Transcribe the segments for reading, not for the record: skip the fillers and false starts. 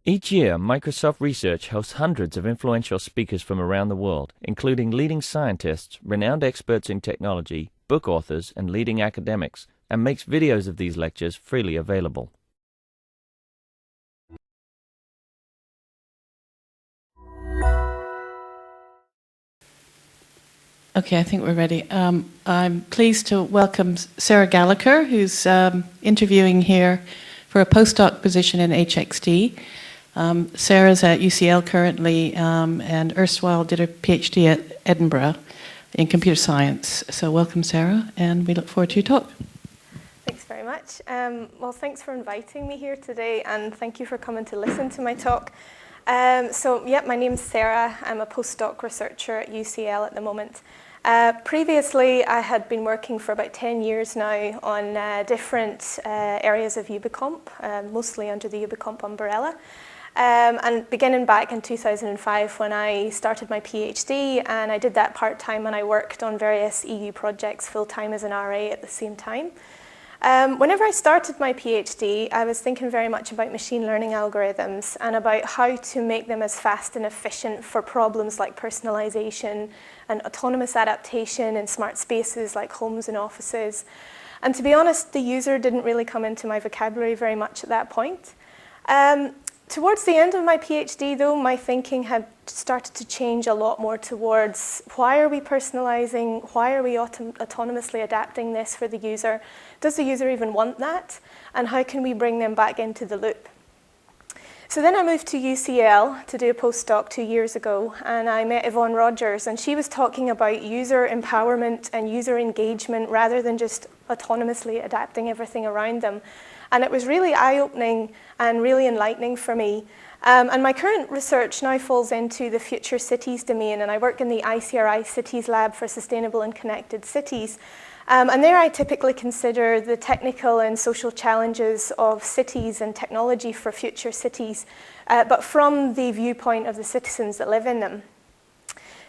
Each year, Microsoft Research hosts hundreds of influential speakers from around the world, including leading scientists, renowned experts in technology, book authors, and leading academics, and makes videos of these lectures freely available. Okay, I think we're ready. I'm pleased to welcome Sarah Gallacher, who's interviewing here for a postdoc position in HXD. Sarah's at UCL currently, and erstwhile did her PhD at Edinburgh in computer science. So welcome, Sarah, and we look forward to your talk. Thanks very much. Well, thanks for inviting me here today, and thank you for coming to listen to my talk. My name's Sarah. I'm a postdoc researcher at UCL at the moment. Previously, I had been working for about 10 years now on different areas of UbiComp, mostly under the UbiComp umbrella. And beginning back in 2005 when I started my PhD, and I did that part-time, and I worked on various EU projects full-time as an RA at the same time. Whenever I started my PhD, I was thinking very much about machine learning algorithms and about how to make them as fast and efficient for problems like personalization and autonomous adaptation in smart spaces like homes and offices. And to be honest, the user didn't really come into my vocabulary very much at that point. Towards the end of my PhD, though, my thinking had started to change a lot more towards why are we personalizing, why are we autonomously adapting this for the user? Does the user even want that? And how can we bring them back into the loop? So then I moved to UCL to do a postdoc 2 years ago, and I met Yvonne Rogers, and she was talking about user empowerment and user engagement rather than just autonomously adapting everything around them. And it was really eye-opening and really enlightening for me. And my current research now falls into the future cities domain, and I work in the ICRI Cities Lab for Sustainable and Connected Cities. And there I typically consider the technical and social challenges of cities and technology for future cities, but from the viewpoint of the citizens that live in them.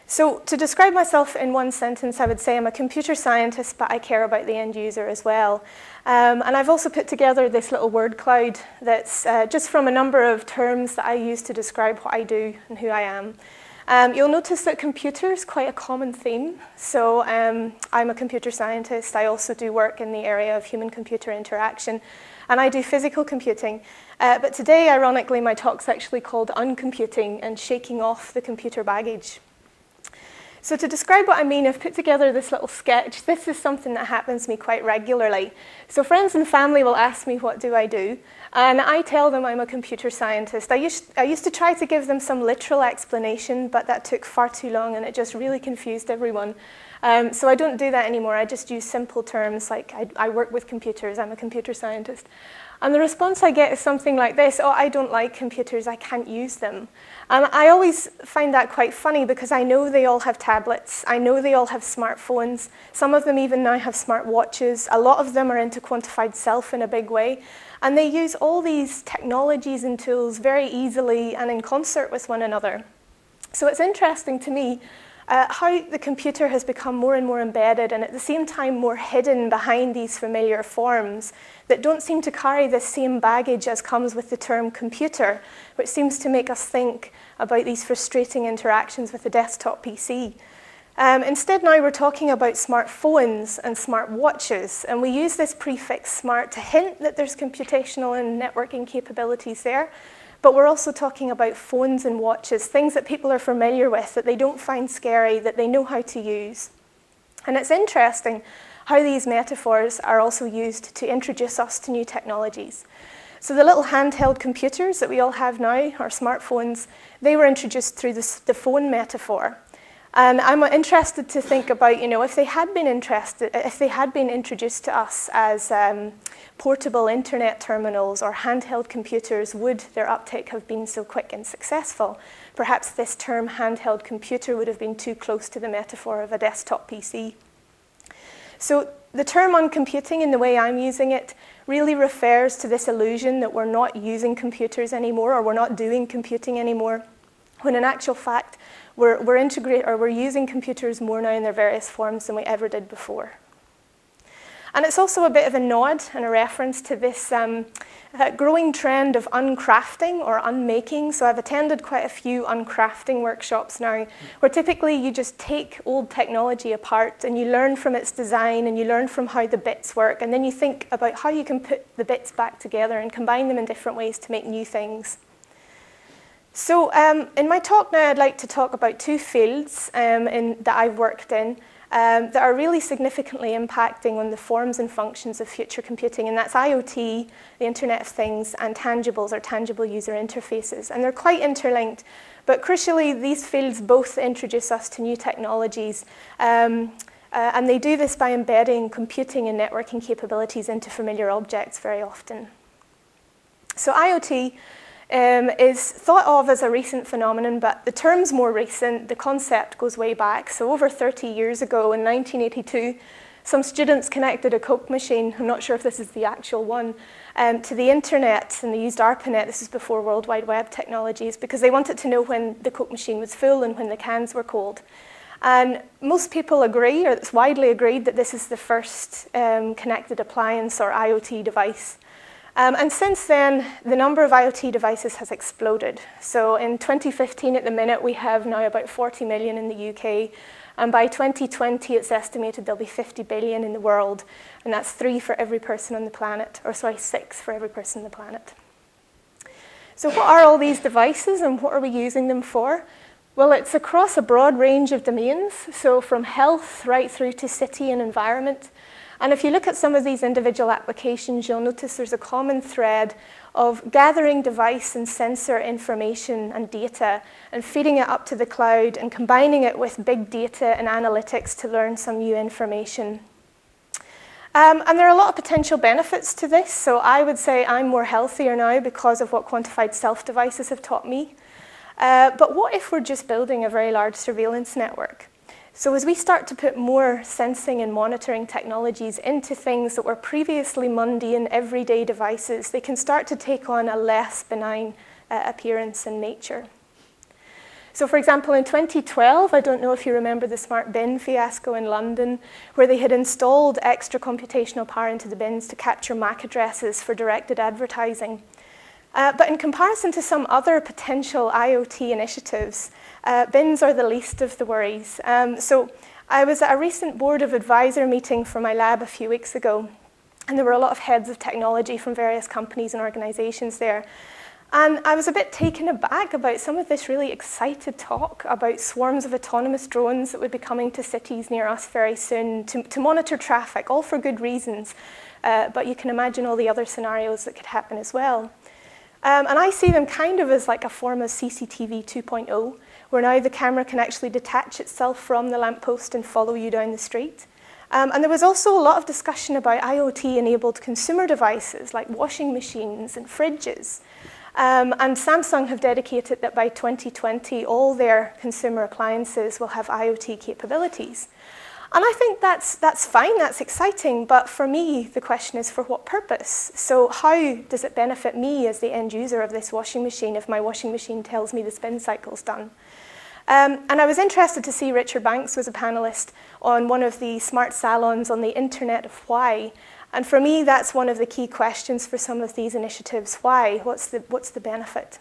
So to describe myself in one sentence, I would say I'm a computer scientist, but I care about the end user as well. And I've also put together this little word cloud that's just from a number of terms that I use to describe what I do and who I am. You'll notice that computer is quite a common theme. So I'm a computer scientist. I also do work in the area of human-computer interaction, and I do physical computing. But today, ironically, my talk's actually called Uncomputing and Shaking Off the Computer Baggage. So to describe what I mean, I've put together this little sketch. This is something that happens to me quite regularly. So friends and family will ask me, what do I do? And I tell them I'm a computer scientist. I used to try to give them some literal explanation, but that took far too long, and it just really confused everyone. So I don't do that anymore. I just use simple terms like I work with computers, I'm a computer scientist. And the response I get is something like this: oh, I don't like computers, I can't use them. And I always find that quite funny because I know they all have tablets, I know they all have smartphones, some of them even now have smart watches, a lot of them are into quantified self in a big way, and they use all these technologies and tools very easily and in concert with one another. So it's interesting to me how the computer has become more and more embedded and at the same time more hidden behind these familiar forms that don't seem to carry the same baggage as comes with the term computer, which seems to make us think about these frustrating interactions with the desktop PC. Instead now we're talking about smartphones and smart watches, and we use this prefix smart to hint that there's computational and networking capabilities there. But we're also talking about phones and watches, things that people are familiar with, that they don't find scary, that they know how to use. And it's interesting how these metaphors are also used to introduce us to new technologies. So the little handheld computers that we all have now, our smartphones, they were introduced through the phone metaphor. And I'm interested to think about, if they had been introduced to us as portable internet terminals or handheld computers, would their uptake have been so quick and successful? Perhaps this term handheld computer would have been too close to the metaphor of a desktop PC. So the term uncomputing, in the way I'm using it, really refers to this illusion that we're not using computers anymore, or we're not doing computing anymore, when in actual fact, we're using computers more now in their various forms than we ever did before. And it's also a bit of a nod and a reference to this growing trend of uncrafting or unmaking. So I've attended quite a few uncrafting workshops now, where typically you just take old technology apart and you learn from its design and you learn from how the bits work, and then you think about how you can put the bits back together and combine them in different ways to make new things. So in my talk now, I'd like to talk about two fields that I've worked in that are really significantly impacting on the forms and functions of future computing, and that's IoT, the Internet of Things, and tangibles, or tangible user interfaces. And they're quite interlinked, but crucially, these fields both introduce us to new technologies, and they do this by embedding computing and networking capabilities into familiar objects very often. So IoT is thought of as a recent phenomenon, but the term's more recent. The concept goes way back. So over 30 years ago, in 1982, some students connected a Coke machine, I'm not sure if this is the actual one, to the internet, and they used ARPANET. This is before World Wide Web technologies, because they wanted to know when the Coke machine was full and when the cans were cold. And most people agree, or it's widely agreed, that this is the first connected appliance or IoT device. And since then, the number of IoT devices has exploded. So in 2015, at the minute, we have now about 40 million in the UK. And by 2020, it's estimated there'll be 50 billion in the world. And that's 3 for every person on the planet, or sorry, 6 for every person on the planet. So what are all these devices and what are we using them for? Well, it's across a broad range of domains. So from health right through to city and environment. And if you look at some of these individual applications, you'll notice there's a common thread of gathering device and sensor information and data and feeding it up to the cloud and combining it with big data and analytics to learn some new information. And there are a lot of potential benefits to this. So I would say I'm more healthier now because of what quantified self devices have taught me. But what if we're just building a very large surveillance network? So as we start to put more sensing and monitoring technologies into things that were previously mundane, everyday devices, they can start to take on a less benign appearance and nature. So for example, in 2012, I don't know if you remember the smart bin fiasco in London, where they had installed extra computational power into the bins to capture MAC addresses for directed advertising. But in comparison to some other potential IoT initiatives, bins are the least of the worries. So I was at a recent board of advisor meeting for my lab a few weeks ago, and there were a lot of heads of technology from various companies and organizations there. And I was a bit taken aback about some of this really excited talk about swarms of autonomous drones that would be coming to cities near us very soon to monitor traffic, all for good reasons. But you can imagine all the other scenarios that could happen as well. And I see them kind of as like a form of CCTV 2.0, where now the camera can actually detach itself from the lamppost and follow you down the street. And there was also a lot of discussion about IoT-enabled consumer devices like washing machines and fridges. And Samsung have dedicated that by 2020, all their consumer appliances will have IoT capabilities. And I think that's fine, that's exciting, but for me, the question is for what purpose? So how does it benefit me as the end user of this washing machine if my washing machine tells me the spin cycle's done? And I was interested to see Richard Banks was a panelist on one of the smart salons on the Internet of Why. And for me, that's one of the key questions for some of these initiatives. Why? What's the benefit?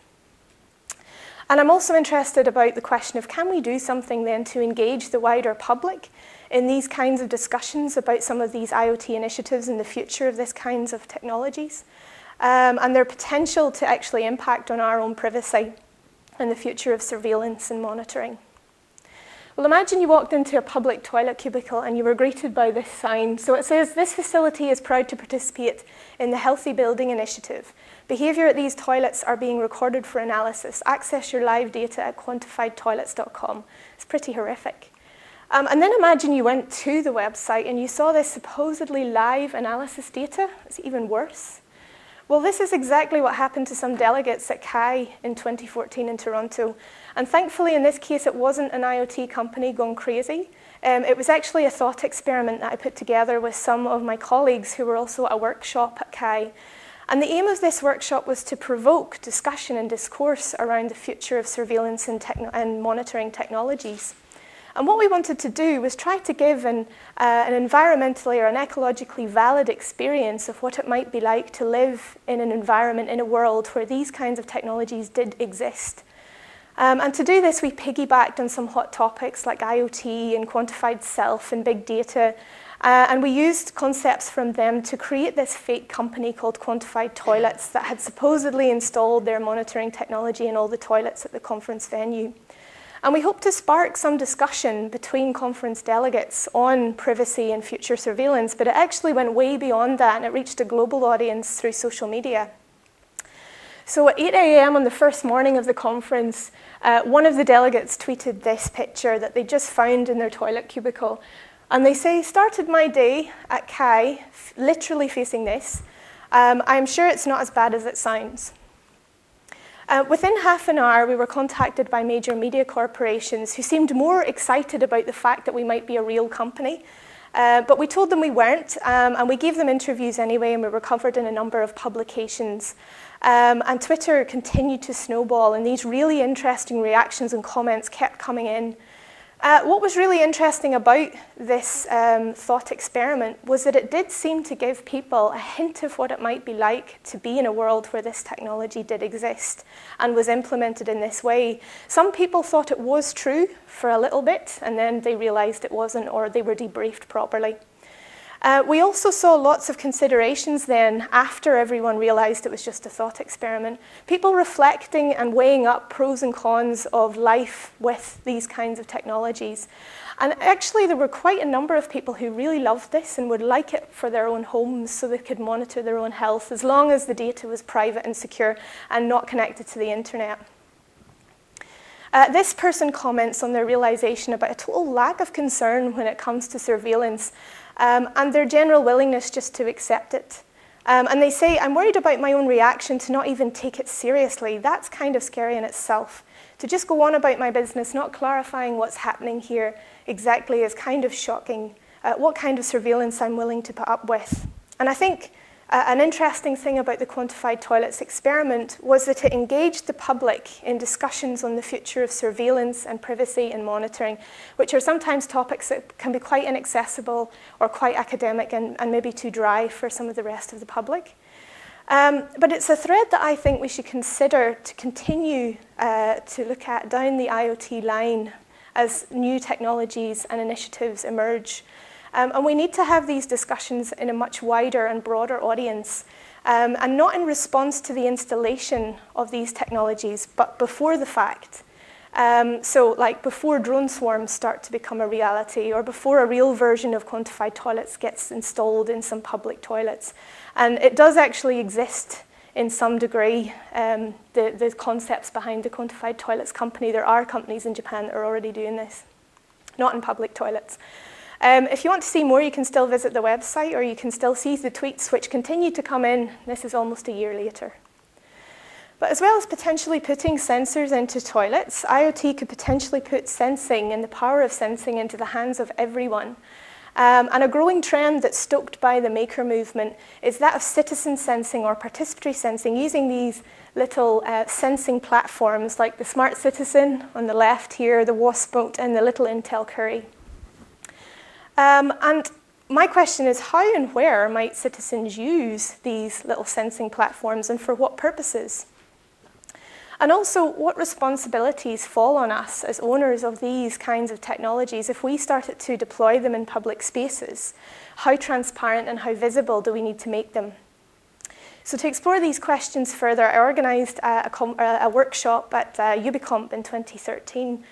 And I'm also interested about the question of, can we do something then to engage the wider public in these kinds of discussions about some of these IoT initiatives and the future of these kinds of technologies, and their potential to actually impact on our own privacy and the future of surveillance and monitoring. Well, imagine you walked into a public toilet cubicle and you were greeted by this sign. So it says, "This facility is proud to participate in the Healthy Building Initiative. Behavior at these toilets are being recorded for analysis. Access your live data at quantifiedtoilets.com. It's pretty horrific. And then imagine you went to the website and you saw this supposedly live analysis data. It's even worse. Well, this is exactly what happened to some delegates at CHI in 2014 in Toronto. And thankfully, in this case, it wasn't an IoT company going crazy. It was actually a thought experiment that I put together with some of my colleagues who were also at a workshop at CHI. And the aim of this workshop was to provoke discussion and discourse around the future of surveillance and monitoring technologies. And what we wanted to do was try to give an environmentally or an ecologically valid experience of what it might be like to live in an environment, in a world where these kinds of technologies did exist. And to do this, we piggybacked on some hot topics like IoT and quantified self and big data. And we used concepts from them to create this fake company called Quantified Toilets that had supposedly installed their monitoring technology in all the toilets at the conference venue. And we hope to spark some discussion between conference delegates on privacy and future surveillance, but it actually went way beyond that and it reached a global audience through social media. So at 8 a.m. on the first morning of the conference, one of the delegates tweeted this picture that they just found in their toilet cubicle. And they say, started my day at Kai, literally facing this. I'm sure it's not as bad as it sounds. Within half an hour, we were contacted by major media corporations who seemed more excited about the fact that we might be a real company. But we told them we weren't, and we gave them interviews anyway, and we were covered in a number of publications. And Twitter continued to snowball, and these really interesting reactions and comments kept coming in. What was really interesting about this thought experiment was that it did seem to give people a hint of what it might be like to be in a world where this technology did exist and was implemented in this way. Some people thought it was true for a little bit, and then they realized it wasn't, or they were debriefed properly. We also saw lots of considerations then after everyone realized it was just a thought experiment. People reflecting and weighing up pros and cons of life with these kinds of technologies. And actually there were quite a number of people who really loved this and would like it for their own homes so they could monitor their own health as long as the data was private and secure and not connected to the internet. This person comments on their realization about a total lack of concern when it comes to surveillance and their general willingness just to accept it. And they say, I'm worried about my own reaction to not even take it seriously. That's kind of scary in itself. To just go on about my business, not clarifying what's happening here exactly is kind of shocking. What kind of surveillance I'm willing to put up with. And I think an interesting thing about the Quantified Toilets experiment was that it engaged the public in discussions on the future of surveillance and privacy and monitoring, which are sometimes topics that can be quite inaccessible or quite academic and maybe too dry for some of the rest of the public. But it's a thread that I think we should consider to continue to look at down the IoT line as new technologies and initiatives emerge. And we need to have these discussions in a much wider and broader audience, and not in response to the installation of these technologies, but before the fact. So like before drone swarms start to become a reality, or before a real version of Quantified Toilets gets installed in some public toilets. And it does actually exist in some degree, the concepts behind the Quantified Toilets company. There are companies in Japan that are already doing this, not in public toilets. If you want to see more, you can still visit the website, or you can still see the tweets which continue to come in. This is almost a year later. But as well as potentially putting sensors into toilets, IoT could potentially put sensing and the power of sensing into the hands of everyone. And a growing trend that's stoked by the maker movement is that of citizen sensing or participatory sensing, using these little sensing platforms like the Smart Citizen on the left here, the Wasp Boat, and the little Intel Curry. And my question is, how and where might citizens use these little sensing platforms, and for what purposes? And also, what responsibilities fall on us as owners of these kinds of technologies if we started to deploy them in public spaces? How transparent and how visible do we need to make them? So to explore these questions further, I organized a workshop at UbiComp in 2013.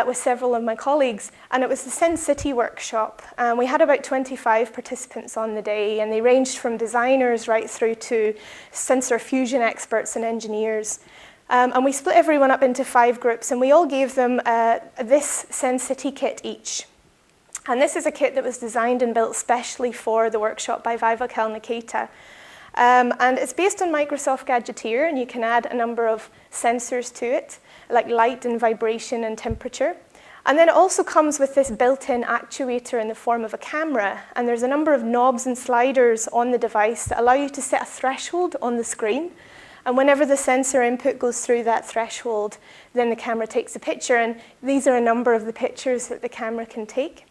With several of my colleagues, and it was the Sin City workshop. We had about 25 participants on the day, and they ranged from designers right through to sensor fusion experts and engineers. And we split everyone up into 5 groups, and we all gave them this Sin City kit each. And this is a kit that was designed and built specially for the workshop by Vaivakel Niketa. And it's based on Microsoft Gadgeteer, and you can add a number of sensors to it, like light and vibration and temperature. And then it also comes with this built-in actuator in the form of a camera, and there's a number of knobs and sliders on the device that allow you to set a threshold on the screen. And whenever the sensor input goes through that threshold, then the camera takes a picture. And these are a number of the pictures that the camera can take.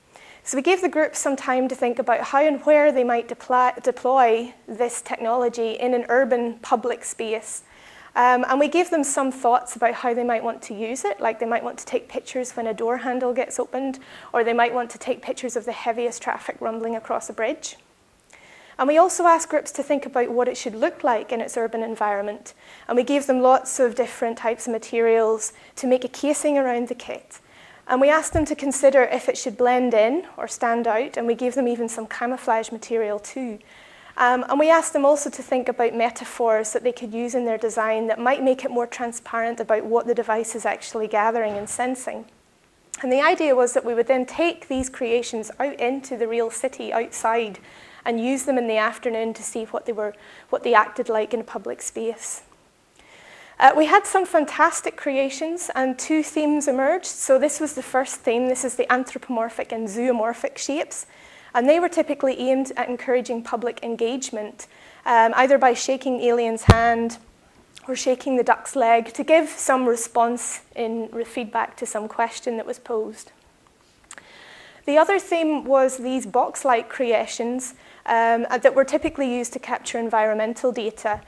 So we gave the group some time to think about how and where they might deploy this technology in an urban public space. And we gave them some thoughts about how they might want to use it, like they might want to take pictures when a door handle gets opened, or they might want to take pictures of the heaviest traffic rumbling across a bridge. And we also asked groups to think about what it should look like in its urban environment. And we gave them lots of different types of materials to make a casing around the kit. And we asked them to consider if it should blend in or stand out, and we gave them even some camouflage material too. And we asked them also to think about metaphors that they could use in their design that might make it more transparent about what the device is actually gathering and sensing. And the idea was that we would then take these creations out into the real city outside and use them in the afternoon to see what they acted like in a public space. We had some fantastic creations and 2 themes emerged. So this was the first theme. This is the anthropomorphic and zoomorphic shapes. And they were typically aimed at encouraging public engagement, either by shaking alien's hand or shaking the duck's leg to give some response in feedback to some question that was posed. The other theme was these box-like creations that were typically used to capture environmental data.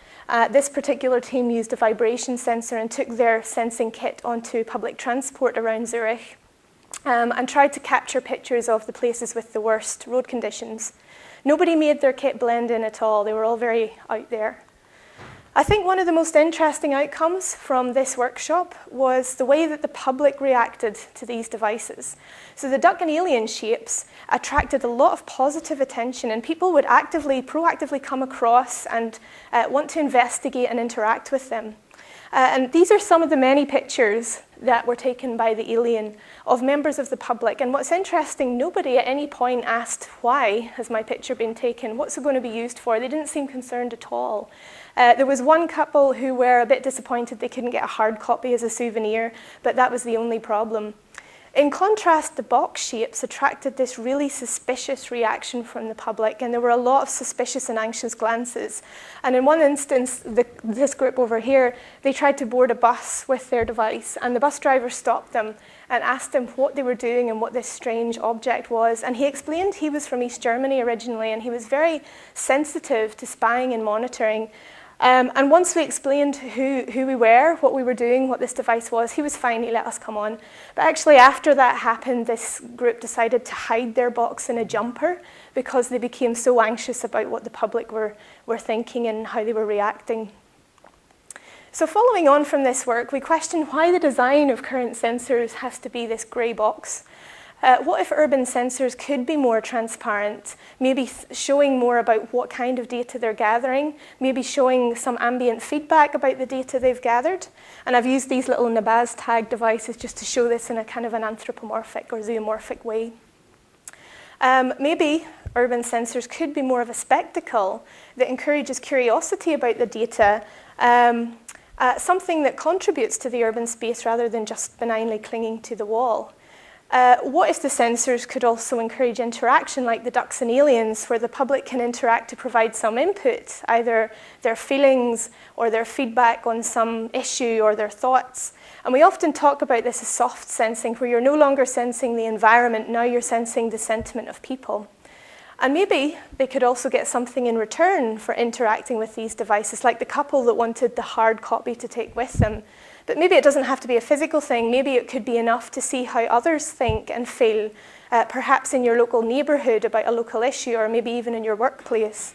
This particular team used a vibration sensor and took their sensing kit onto public transport around Zurich. And tried to capture pictures of the places with the worst road conditions. Nobody made their kit blend in at all. They were all very out there. I think one of the most interesting outcomes from this workshop was the way that the public reacted to these devices. So the duck and alien shapes attracted a lot of positive attention, and people would proactively come across and want to investigate and interact with them. And these are some of the many pictures that were taken by the alien of members of the public. And what's interesting, nobody at any point asked, why has my picture been taken? What's it going to be used for? They didn't seem concerned at all. There was one couple who were a bit disappointed they couldn't get a hard copy as a souvenir, but that was the only problem. In contrast, the box shapes attracted this really suspicious reaction from the public, and there were a lot of suspicious and anxious glances. And in one instance, this group over here, they tried to board a bus with their device, and the bus driver stopped them and asked them what they were doing and what this strange object was. And he explained he was from East Germany originally, and he was very sensitive to spying and monitoring. And once we explained who we were, what we were doing, what this device was, he was fine, he let us come on. But actually after that happened, this group decided to hide their box in a jumper because they became so anxious about what the public were thinking and how they were reacting. So following on from this work, we questioned why the design of current sensors has to be this grey box. What if urban sensors could be more transparent, maybe showing more about what kind of data they're gathering, maybe showing some ambient feedback about the data they've gathered? And I've used these little Nabaz tag devices just to show this in a kind of an anthropomorphic or zoomorphic way. Maybe urban sensors could be more of a spectacle that encourages curiosity about the data, something that contributes to the urban space rather than just benignly clinging to the wall. What if the sensors could also encourage interaction like the ducks and aliens, where the public can interact to provide some input, either their feelings or their feedback on some issue or their thoughts? And we often talk about this as soft sensing, where you're no longer sensing the environment, now you're sensing the sentiment of people. And maybe they could also get something in return for interacting with these devices, like the couple that wanted the hard copy to take with them. But maybe it doesn't have to be a physical thing. Maybe it could be enough to see how others think and feel, perhaps in your local neighbourhood about a local issue, or maybe even in your workplace.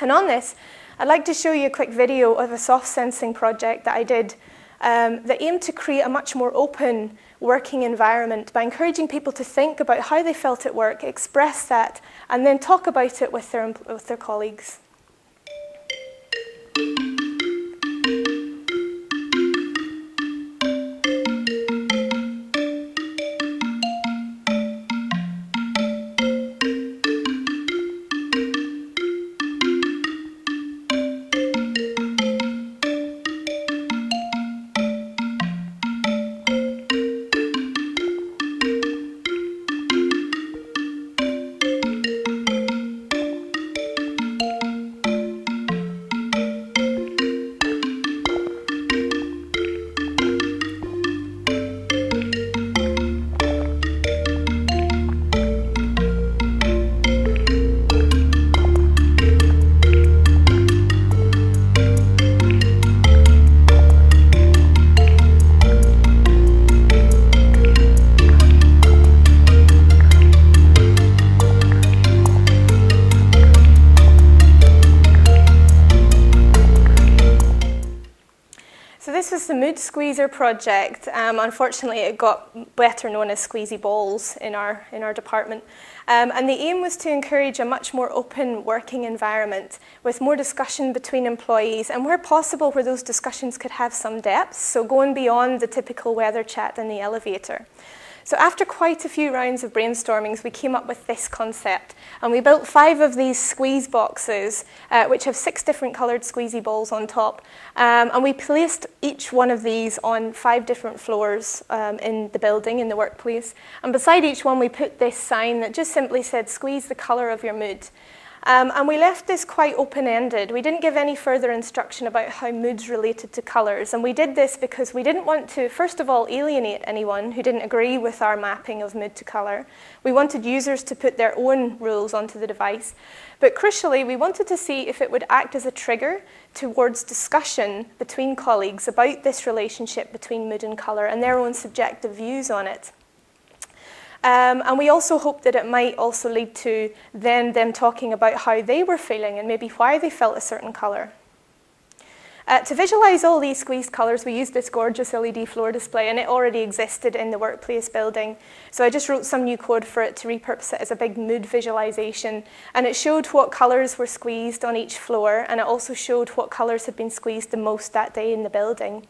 And on this, I'd like to show you a quick video of a soft sensing project that I did that aimed to create a much more open working environment by encouraging people to think about how they felt at work, express that, and then talk about it with their colleagues. So this was the Mood Squeezer project. Unfortunately, it got better known as Squeezy Balls in our department. And the aim was to encourage a much more open working environment with more discussion between employees, and where possible, where those discussions could have some depth, so going beyond the typical weather chat in the elevator. So after quite a few rounds of brainstormings, we came up with this concept. And we built 5 of these squeeze boxes, which have 6 different coloured squeezy balls on top. And we placed each one of these on 5 different floors in the building, in the workplace. And beside each one, we put this sign that just simply said, "Squeeze the colour of your mood." And we left this quite open-ended. We didn't give any further instruction about how moods related to colours. And we did this because we didn't want to, first of all, alienate anyone who didn't agree with our mapping of mood to colour. We wanted users to put their own rules onto the device. But crucially, we wanted to see if it would act as a trigger towards discussion between colleagues about this relationship between mood and colour and their own subjective views on it. And we also hoped that it might also lead to then them talking about how they were feeling and maybe why they felt a certain colour. To visualise all these squeezed colours, we used this gorgeous LED floor display, and it already existed in the workplace building. So I just wrote some new code for it to repurpose it as a big mood visualisation. And it showed what colours were squeezed on each floor, and it also showed what colours had been squeezed the most that day in the building.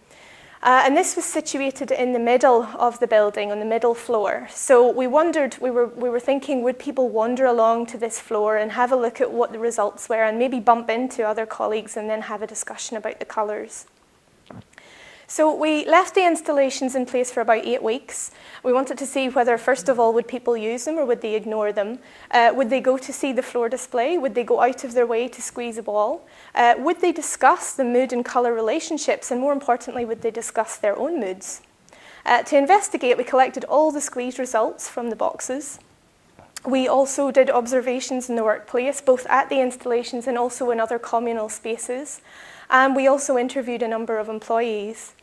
And this was situated in the middle of the building, on the middle floor. So we wondered, we were thinking, would people wander along to this floor and have a look at what the results were and maybe bump into other colleagues and then have a discussion about the colours? So we left the installations in place for about 8 weeks. We wanted to see whether, first of all, would people use them or would they ignore them? Would they go to see the floor display? Would they go out of their way to squeeze a ball? Would they discuss the mood and colour relationships? And more importantly, would they discuss their own moods? To investigate, we collected all the squeeze results from the boxes. We also did observations in the workplace, both at the installations and also in other communal spaces. And we also interviewed a number of employees.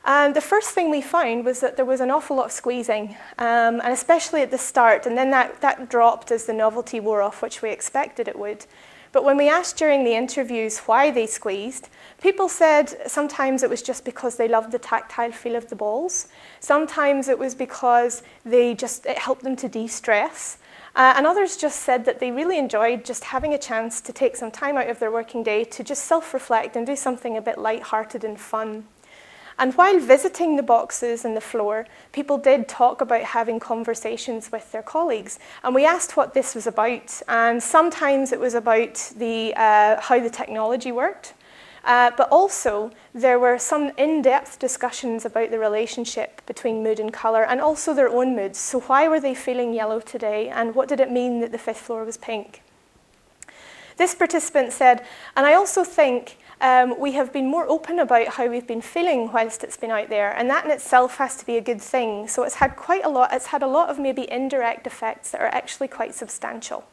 And the first thing we found was that there was an awful lot of squeezing, and especially at the start, and then that dropped as the novelty wore off, which we expected it would. But when we asked during the interviews why they squeezed, people said sometimes it was just because they loved the tactile feel of the balls. Sometimes it was because it helped them to de-stress. And others just said that they really enjoyed just having a chance to take some time out of their working day to just self-reflect and do something a bit light-hearted and fun. And while visiting the boxes and the floor, people did talk about having conversations with their colleagues. And we asked what this was about. And sometimes it was about how the technology worked. But also, there were some in-depth discussions about the relationship between mood and colour, and also their own moods. So why were they feeling yellow today? And what did it mean that the 5th floor was pink? This participant said, and I also think we have been more open about how we've been feeling whilst it's been out there, and that in itself has to be a good thing. So it's had a lot of maybe indirect effects that are actually quite substantial.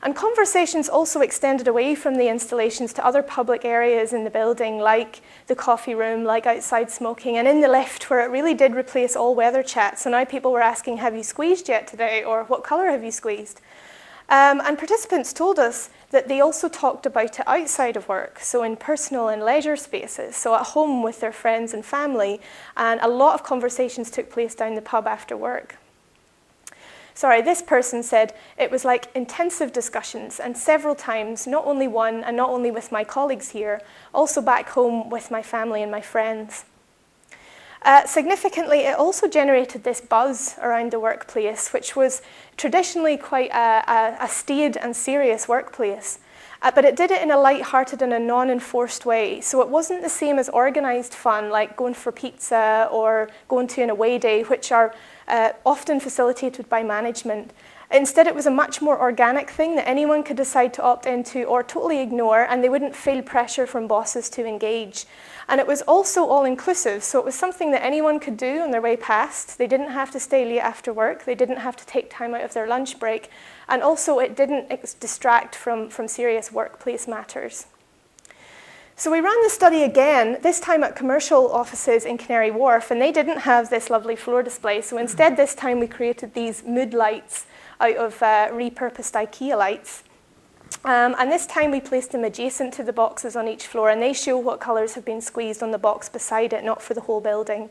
And conversations also extended away from the installations to other public areas in the building, like the coffee room, like outside smoking, and in the lift, where it really did replace all weather chat. So now people were asking, have you squeezed yet today? Or what colour have you squeezed? And participants told us that they also talked about it outside of work, so in personal and leisure spaces, so at home with their friends and family, and a lot of conversations took place down the pub after work. Sorry, this person said it was like intensive discussions, and several times, not only one and not only with my colleagues here, also back home with my family and my friends. Significantly, it also generated this buzz around the workplace, which was traditionally quite a staid and serious workplace. But it did it in a light-hearted and a non-enforced way. So it wasn't the same as organised fun, like going for pizza or going to an away day, which are often facilitated by management. Instead, it was a much more organic thing that anyone could decide to opt into or totally ignore, and they wouldn't feel pressure from bosses to engage. And it was also all-inclusive, so it was something that anyone could do on their way past. They didn't have to stay late after work. They didn't have to take time out of their lunch break. And also, it didn't distract from serious workplace matters. So we ran the study again, this time at commercial offices in Canary Wharf, and they didn't have this lovely floor display. So instead, this time we created these mood lights out of repurposed IKEA lights. And this time we placed them adjacent to the boxes on each floor, and they show what colours have been squeezed on the box beside it, not for the whole building.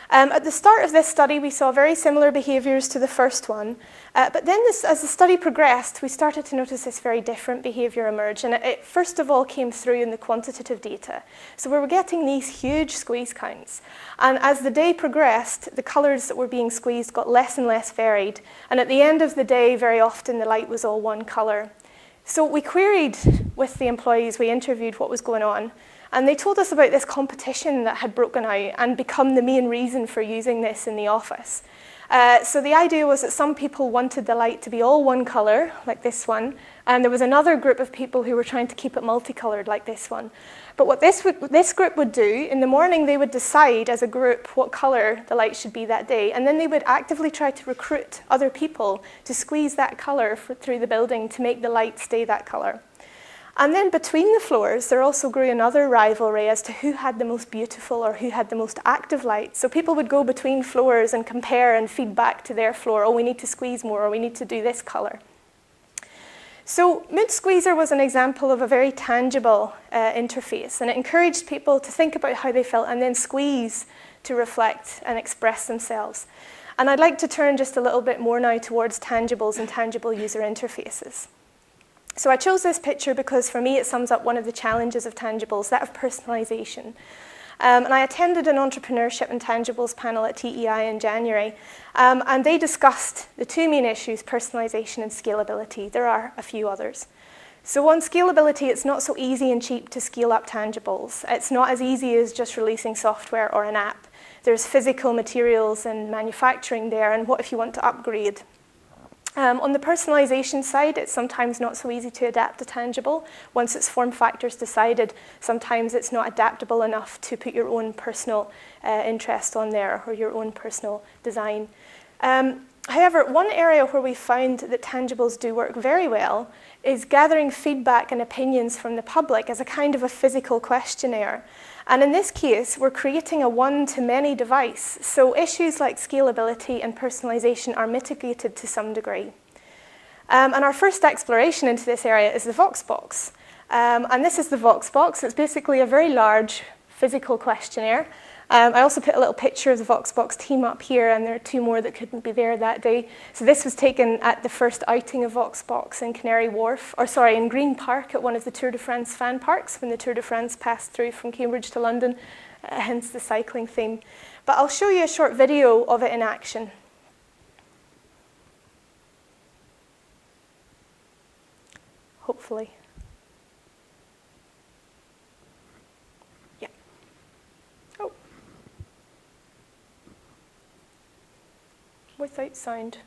At the start of this study, we saw very similar behaviours to the first one, but then as the study progressed, we started to notice this very different behaviour emerge, and it first of all came through in the quantitative data. So we were getting these huge squeeze counts, and as the day progressed, the colours that were being squeezed got less and less varied, and at the end of the day, very often the light was all one colour. So we queried with the employees, we interviewed what was going on, and they told us about this competition that had broken out and become the main reason for using this in the office. So the idea was that some people wanted the light to be all one colour, like this one, and there was another group of people who were trying to keep it multicoloured, like this one. But what this group would do, in the morning they would decide as a group what colour the light should be that day, and then they would actively try to recruit other people to squeeze that colour through the building to make the light stay that colour. And then between the floors, there also grew another rivalry as to who had the most beautiful or who had the most active light. So people would go between floors and compare and feed back to their floor, oh, we need to squeeze more, or we need to do this colour. So Mood Squeezer was an example of a very tangible interface, and it encouraged people to think about how they felt and then squeeze to reflect and express themselves. And I'd like to turn just a little bit more now towards tangibles and tangible user interfaces. So I chose this picture because for me it sums up one of the challenges of tangibles, that of personalization. And I attended an entrepreneurship and tangibles panel at TEI in January, and they discussed the two main issues, personalization and scalability. There are a few others. So on scalability, it's not so easy and cheap to scale up tangibles. It's not as easy as just releasing software or an app. There's physical materials and manufacturing there, and what if you want to upgrade? On the personalization side, it's sometimes not so easy to adapt a tangible. Once its form factor's decided, sometimes it's not adaptable enough to put your own personal interest on there or your own personal design. However, one area where we found that tangibles do work very well is gathering feedback and opinions from the public as a kind of a physical questionnaire. And in this case, we're creating a one-to-many device, so issues like scalability and personalization are mitigated to some degree. And our first exploration into this area is the Voxbox. And this is the Voxbox. It's basically a very large physical questionnaire. I also put a little picture of the Voxbox team up here, and there are two more that couldn't be there that day. So this was taken at the first outing of Voxbox in in Green Park at one of the Tour de France fan parks when the Tour de France passed through from Cambridge to London, hence the cycling theme. But I'll show you a short video of it in action. Hopefully. Without sound.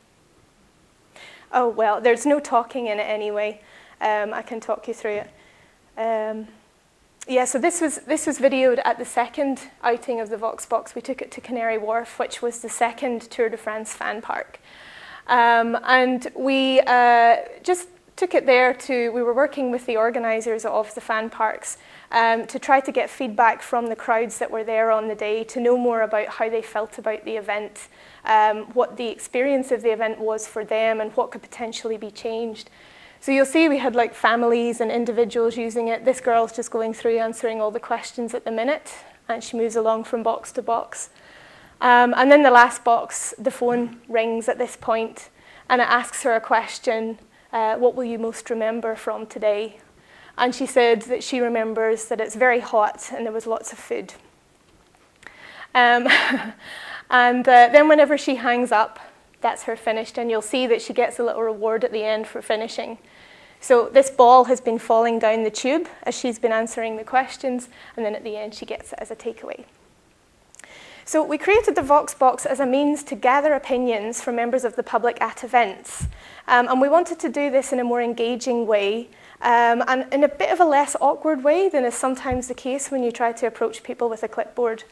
Oh, well, there's no talking in it anyway. I can talk you through it. So this was videoed at the second outing of the Voxbox. We took it to Canary Wharf, which was the second Tour de France fan park. And we just took it there we were working with the organisers of the fan parks to try to get feedback from the crowds that were there on the day, to know more about how they felt about the event, what the experience of the event was for them, and what could potentially be changed. So you'll see we had like families and individuals using it. This girl's just going through answering all the questions at the minute, and she moves along from box to box. And then the last box, the phone rings at this point, and it asks her a question, what will you most remember from today? And she said that she remembers that it's very hot and there was lots of food. And then whenever she hangs up, that's her finished, and you'll see that she gets a little reward at the end for finishing. So this ball has been falling down the tube as she's been answering the questions, and then at the end she gets it as a takeaway. So we created the Voxbox as a means to gather opinions from members of the public at events. And we wanted to do this in a more engaging way, and in a bit of a less awkward way than is sometimes the case when you try to approach people with a clipboard.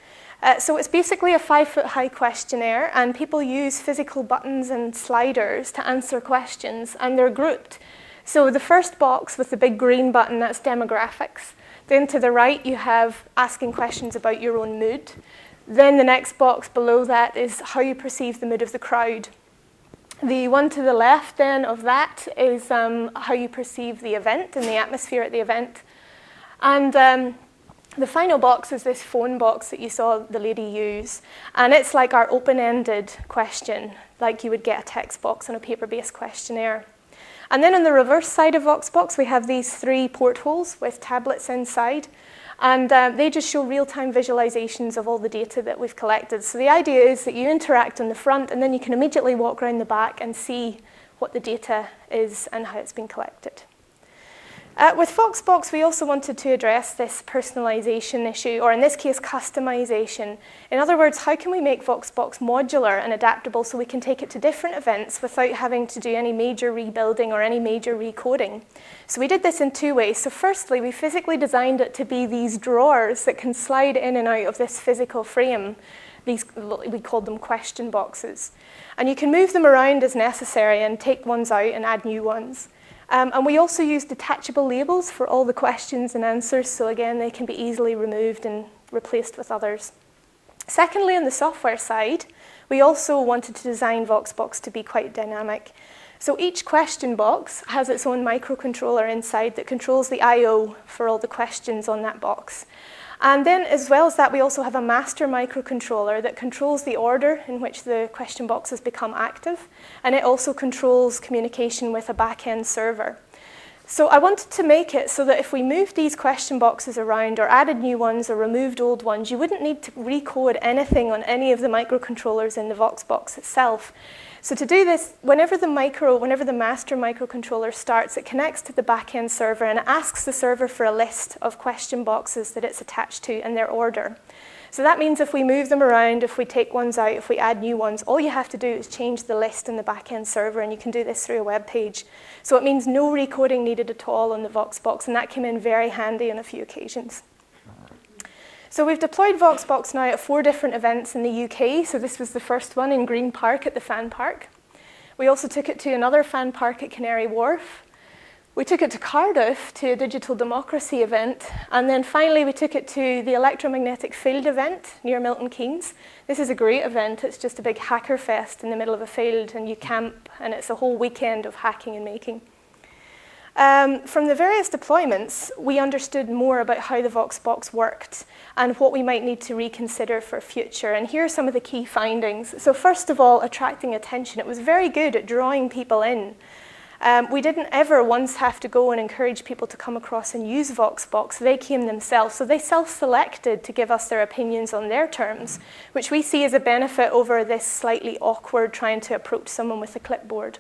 So it's basically a 5-foot-high questionnaire, and people use physical buttons and sliders to answer questions, and they're grouped. So the first box with the big green button, that's demographics. Then to the right, you have asking questions about your own mood. Then the next box below that is how you perceive the mood of the crowd. The one to the left then of that is how you perceive the event and the atmosphere at the event. And the final box is this phone box that you saw the lady use. And it's like our open-ended question, like you would get a text box on a paper-based questionnaire. And then on the reverse side of Voxbox, we have these 3 portholes with tablets inside. And they just show real-time visualizations of all the data that we've collected. So the idea is that you interact on the front, and then you can immediately walk around the back and see what the data is and how it's been collected. With Voxbox, we also wanted to address this personalization issue, or in this case, customization. In other words, how can we make Voxbox modular and adaptable so we can take it to different events without having to do any major rebuilding or any major recoding? So we did this in 2 ways. So firstly, we physically designed it to be these drawers that can slide in and out of this physical frame. These, we called them question boxes. And you can move them around as necessary and take ones out and add new ones. And we also use detachable labels for all the questions and answers, so again, they can be easily removed and replaced with others. Secondly, on the software side, we also wanted to design Voxbox to be quite dynamic. So each question box has its own microcontroller inside that controls the I/O for all the questions on that box. And then, as well as that, we also have a master microcontroller that controls the order in which the question boxes become active, and it also controls communication with a back-end server. So I wanted to make it so that if we moved these question boxes around or added new ones or removed old ones, you wouldn't need to recode anything on any of the microcontrollers in the Voxbox itself. So to do this, whenever the master microcontroller starts, it connects to the back-end server and it asks the server for a list of question boxes that it's attached to and their order. So that means if we move them around, if we take ones out, if we add new ones, all you have to do is change the list in the back-end server, and you can do this through a web page. So it means no recoding needed at all on the Voxbox, and that came in very handy on a few occasions. So we've deployed Voxbox now at 4 different events in the UK. So this was the first one in Green Park at the Fan Park. We also took it to another fan park at Canary Wharf. We took it to Cardiff to a digital democracy event. And then finally, we took it to the electromagnetic field event near Milton Keynes. This is a great event. It's just a big hacker fest in the middle of a field, and you camp, and it's a whole weekend of hacking and making. From the various deployments, we understood more about how the Voxbox worked and what we might need to reconsider for future. And here are some of the key findings. So first of all, attracting attention. It was very good at drawing people in. We didn't ever once have to go and encourage people to come across and use Voxbox. They came themselves. So they self-selected to give us their opinions on their terms, which we see as a benefit over this slightly awkward trying to approach someone with a clipboard.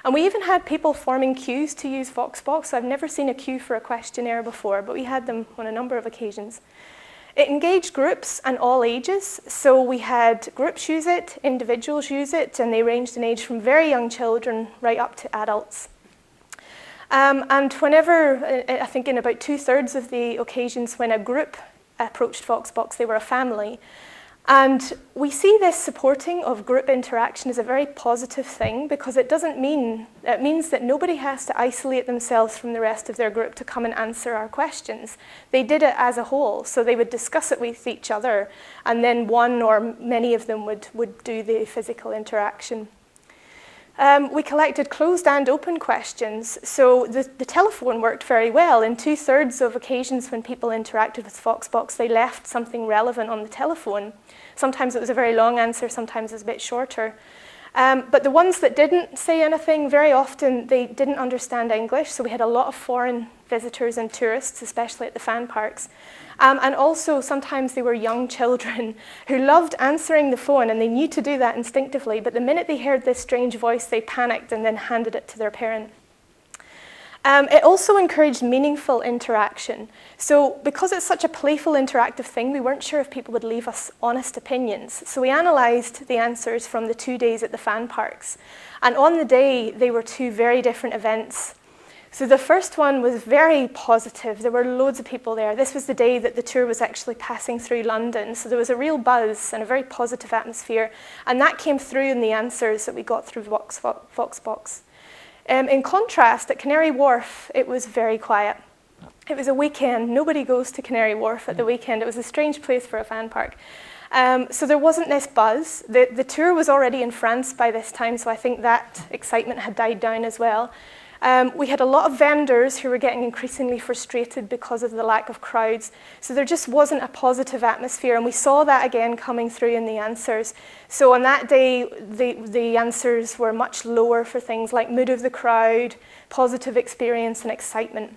And we even had people forming queues to use Voxbox. I've never seen a queue for a questionnaire before, but we had them on a number of occasions. It engaged groups and all ages. So we had groups use it, individuals use it, and they ranged in age from very young children right up to adults. And whenever, I think in about 2/3 of the occasions when a group approached Voxbox, they were a family. And we see this supporting of group interaction as a very positive thing, because it means that nobody has to isolate themselves from the rest of their group to come and answer our questions. They did it as a whole, so they would discuss it with each other, and then one or many of them would do the physical interaction. We collected closed and open questions. So the telephone worked very well. In 2/3 of occasions when people interacted with Voxbox, they left something relevant on the telephone. Sometimes it was a very long answer, sometimes it was a bit shorter. But the ones that didn't say anything, very often they didn't understand English. So we had a lot of foreign visitors and tourists, especially at the fan parks. And also sometimes they were young children who loved answering the phone, and they knew to do that instinctively. But the minute they heard this strange voice, they panicked and then handed it to their parent. It also encouraged meaningful interaction. So because it's such a playful, interactive thing, we weren't sure if people would leave us honest opinions. So we analysed the answers from the 2 days at the fan parks. And on the day, they were 2 very different events. So the first one was very positive. There were loads of people there. This was the day that the tour was actually passing through London. So there was a real buzz and a very positive atmosphere. And that came through in the answers that we got through Voxbox. In contrast, at Canary Wharf, it was very quiet. It was a weekend. Nobody goes to Canary Wharf at the weekend. It was a strange place for a fan park. So there wasn't this buzz. The tour was already in France by this time, so I think that excitement had died down as well. We had a lot of vendors who were getting increasingly frustrated because of the lack of crowds. So there just wasn't a positive atmosphere, and we saw that again coming through in the answers. So on that day, the answers were much lower for things like mood of the crowd, positive experience, and excitement.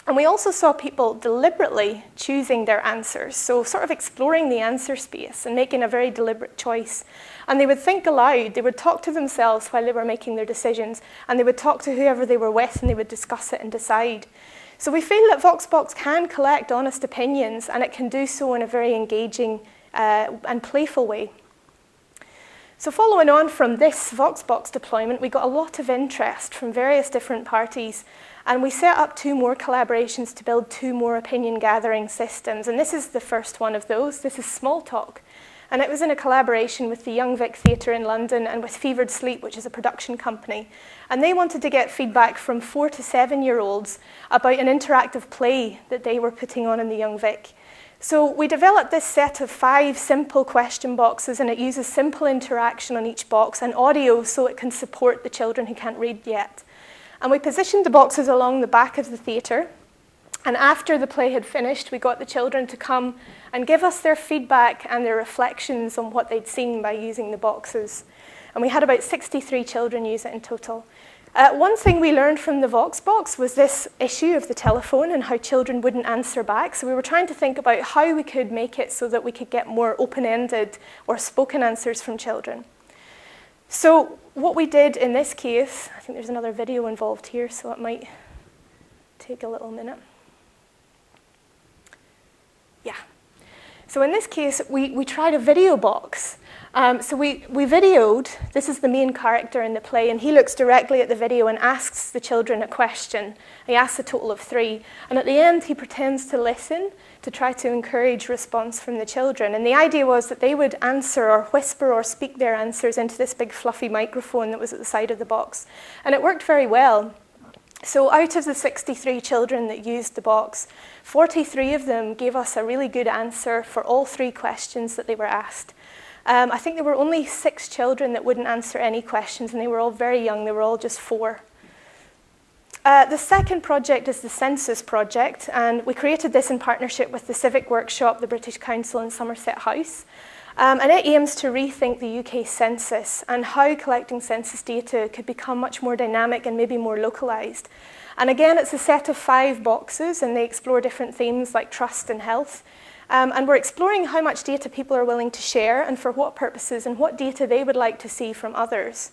And we also saw people deliberately choosing their answers, so sort of exploring the answer space and making a very deliberate choice. And they would think aloud, they would talk to themselves while they were making their decisions, and they would talk to whoever they were with, and they would discuss it and decide. So we feel that Voxbox can collect honest opinions, and it can do so in a very engaging and playful way. So following on from this Voxbox deployment, we got a lot of interest from various different parties, and we set up 2 more collaborations to build 2 more opinion gathering systems. And this is the first one of those. This is Small Talk. And it was in a collaboration with the Young Vic Theatre in London and with Fevered Sleep, which is a production company. And they wanted to get feedback from 4 to 7-year-olds about an interactive play that they were putting on in the Young Vic. So we developed this set of 5 simple question boxes, and it uses simple interaction on each box and audio so it can support the children who can't read yet. And we positioned the boxes along the back of the theatre. And after the play had finished, we got the children to come and give us their feedback and their reflections on what they'd seen by using the boxes. And we had about 63 children use it in total. One thing we learned from the Voxbox was this issue of the telephone and how children wouldn't answer back. So we were trying to think about how we could make it so that we could get more open-ended or spoken answers from children. So what we did in this case, I think there's another video involved here, so it might take a little minute. Yeah. So in this case, we tried a video box. So we videoed, this is the main character in the play, and he looks directly at the video and asks the children a question. He asks a total of 3. And at the end, he pretends to listen to try to encourage response from the children. And the idea was that they would answer or whisper or speak their answers into this big fluffy microphone that was at the side of the box. And it worked very well. So out of the 63 children that used the box, 43 of them gave us a really good answer for all 3 questions that they were asked. I think there were only 6 children that wouldn't answer any questions, and they were all very young. They were all just 4. The second project is the Census Project, and we created this in partnership with the Civic Workshop, the British Council, and Somerset House. And it aims to rethink the UK census and how collecting census data could become much more dynamic and maybe more localised. And again, it's a set of 5 boxes, and they explore different themes like trust and health. And we're exploring how much data people are willing to share and for what purposes and what data they would like to see from others.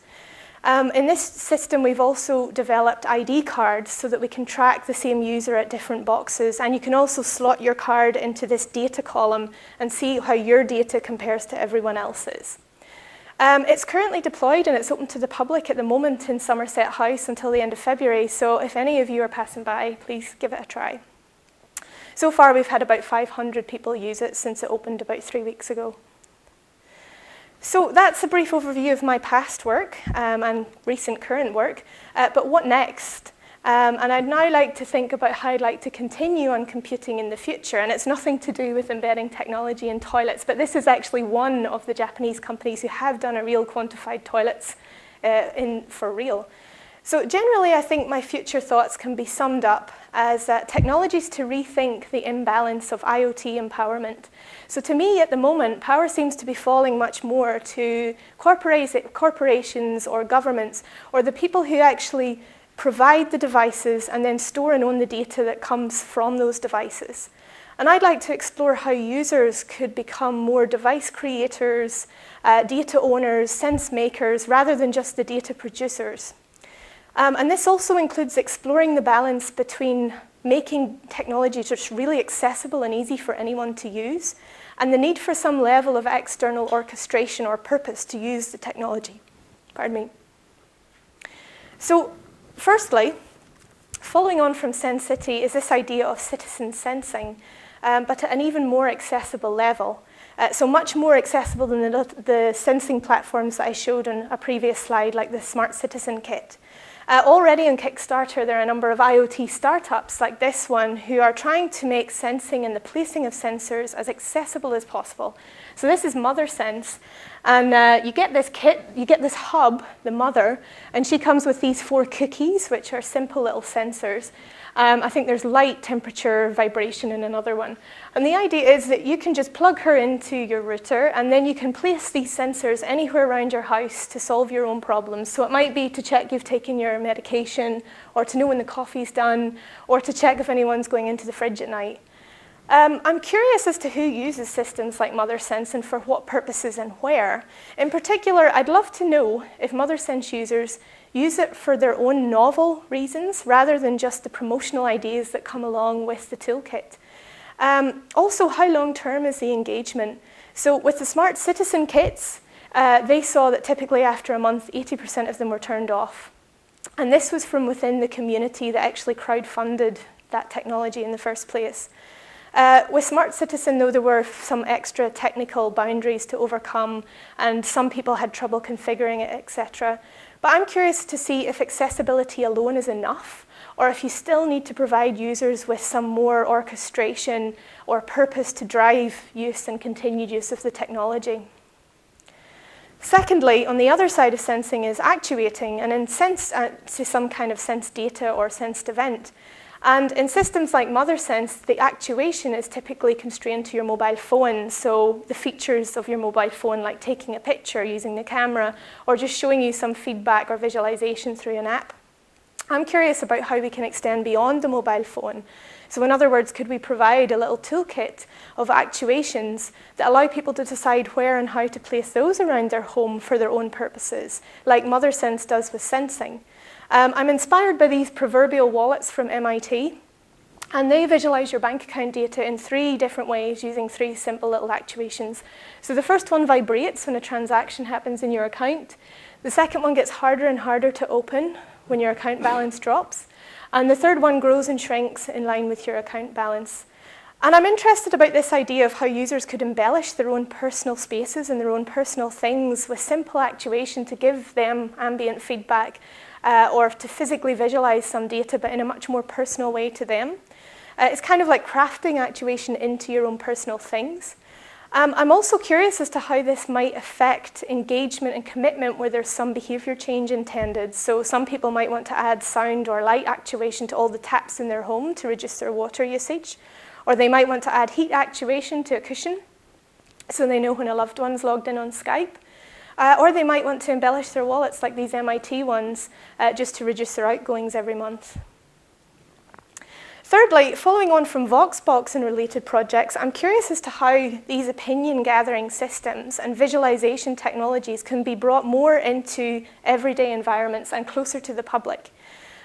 In this system, we've also developed ID cards so that we can track the same user at different boxes, and you can also slot your card into this data column and see how your data compares to everyone else's. It's currently deployed and it's open to the public at the moment in Somerset House until the end of February, so if any of you are passing by, please give it a try. So far, we've had about 500 people use it since it opened about 3 weeks ago. So that's a brief overview of my past work and recent current work, but what next? And I'd now like to think about how I'd like to continue on computing in the future, and it's nothing to do with embedding technology in toilets, but this is actually one of the Japanese companies who have done a real quantified toilets for real. So generally, I think my future thoughts can be summed up as technologies to rethink the imbalance of IoT empowerment. So to me, at the moment, power seems to be falling much more to corporations or governments, or the people who actually provide the devices and then store and own the data that comes from those devices. And I'd like to explore how users could become more device creators, data owners, sense makers, rather than just the data producers. And this also includes exploring the balance between making technology just really accessible and easy for anyone to use, and the need for some level of external orchestration or purpose to use the technology. Pardon me. So, firstly, following on from SenCity is this idea of citizen sensing, but at an even more accessible level. So much more accessible than the sensing platforms that I showed on a previous slide, like the Smart Citizen Kit. Already on Kickstarter, there are a number of IoT startups like this one who are trying to make sensing and the placing of sensors as accessible as possible. So this is MotherSense, and you get this kit, you get this hub, the mother, and she comes with these 4 cookies, which are simple little sensors. I think there's light, temperature, vibration in another one. And the idea is that you can just plug her into your router, and then you can place these sensors anywhere around your house to solve your own problems. So it might be to check you've taken your medication, or to know when the coffee's done, or to check if anyone's going into the fridge at night. I'm curious as to who uses systems like MotherSense and for what purposes and where. In particular, I'd love to know if MotherSense users use it for their own novel reasons rather than just the promotional ideas that come along with the toolkit. Also, how long-term is the engagement? So with the Smart Citizen kits, they saw that typically after a month, 80% of them were turned off. And this was from within the community that actually crowdfunded that technology in the first place. With Smart Citizen, though, there were some extra technical boundaries to overcome, and some people had trouble configuring it, etc. But I'm curious to see if accessibility alone is enough, or if you still need to provide users with some more orchestration or purpose to drive use and continued use of the technology. Secondly, on the other side of sensing is actuating, and in sense to some kind of sense data or sensed event. And in systems like MotherSense, the actuation is typically constrained to your mobile phone. So the features of your mobile phone, like taking a picture using the camera, or just showing you some feedback or visualization through an app. I'm curious about how we can extend beyond the mobile phone. So in other words, could we provide a little toolkit of actuations that allow people to decide where and how to place those around their home for their own purposes, like MotherSense does with sensing? I'm inspired by these proverbial wallets from MIT, and they visualize your bank account data in 3 different ways using 3 simple little actuations. So the first one vibrates when a transaction happens in your account. The second one gets harder and harder to open when your account balance drops. And the third one grows and shrinks in line with your account balance. And I'm interested about this idea of how users could embellish their own personal spaces and their own personal things with simple actuation to give them ambient feedback or to physically visualize some data, but in a much more personal way to them. It's kind of like crafting actuation into your own personal things. I'm also curious as to how this might affect engagement and commitment where there's some behavior change intended. So some people might want to add sound or light actuation to all the taps in their home to reduce their water usage. Or they might want to add heat actuation to a cushion so they know when a loved one's logged in on Skype. Or they might want to embellish their wallets like these MIT ones just to reduce their outgoings every month. Thirdly, following on from Voxbox and related projects, I'm curious as to how these opinion-gathering systems and visualization technologies can be brought more into everyday environments and closer to the public,